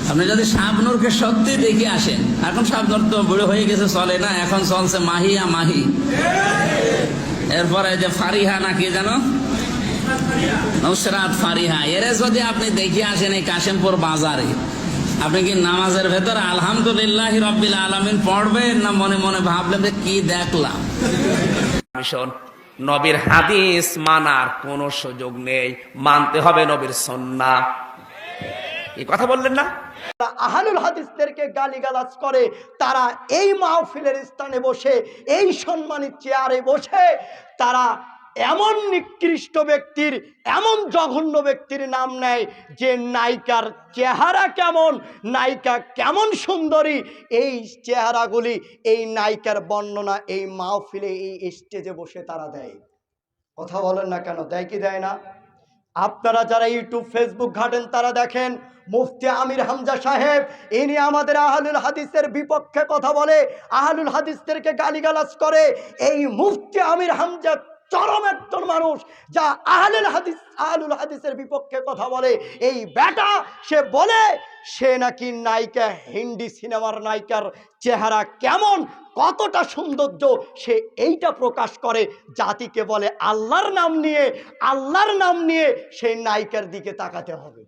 আপনি যদি শাবনূরকে সত্যি দেখে আসেন, এখন শাবনূর তো বুড়ো হয়ে গেছে, চলে না, এখন চলছে মাহিয়া মাহি। এরপরে যে ফারিহা না কি জানো, নুসরাত ফারিহা, এরে যদি আপনি দেখে আসেন এই কাশিমপুর বাজারে, আপনি কি নামাজের ভেতর আলহামদুলিল্লাহ রাব্বিল আলামিন পড়বেন, না মনে মনে ভাবলেন যে কি দেখলাম? ভীষণ নবীর হাদিস মানার কোন সুযোগ নেই, মানতে হবে নবীর সুন্নাহ। এই কথা বললেন না? আহলুল হাদিসদেরকে গালিগালাজ করে, তারা এই মাহফিলের স্থানে বসে, এই সম্মানিত চেয়ারে বসে তারা এমন নিকৃষ্ট ব্যক্তির, এমন জঘন্য ব্যক্তির নাম নেয় যে নায়িকার চেহারা কেমন, নায়িকা কেমন সুন্দরী, এই চেহারাগুলি, এই নায়িকার বর্ণনা এই মাহফিলে, এই স্টেজে বসে তারা দেয়। কথা বলেন না কেন, দেয় কি দেয় না? আপনারা যারা ইউটিউব ফেসবুক ঘাটেন তারা দেখেন, মুফতি আমির হামজা সাহেব ইনি আমাদের আহলুল হাদিসের বিপক্ষে কথা বলে, আহলুল হাদিসদেরকে গালিগালাজ করে। এই মুফতি আমির হামজা চরম একজন মানুষ, যা আহলুল হাদিসের বিপক্ষে কথা বলে। এই বেটা সে বলে সে নাকি নায়িকা, হিন্দি সিনেমার নায়িকার চেহারা কেমন, কতটা সৌন্দর্য, সে এইটা প্রকাশ করে, জাতিকে বলে আল্লাহর নাম নিয়ে সেই নায়িকার দিকে তাকাতে হবে।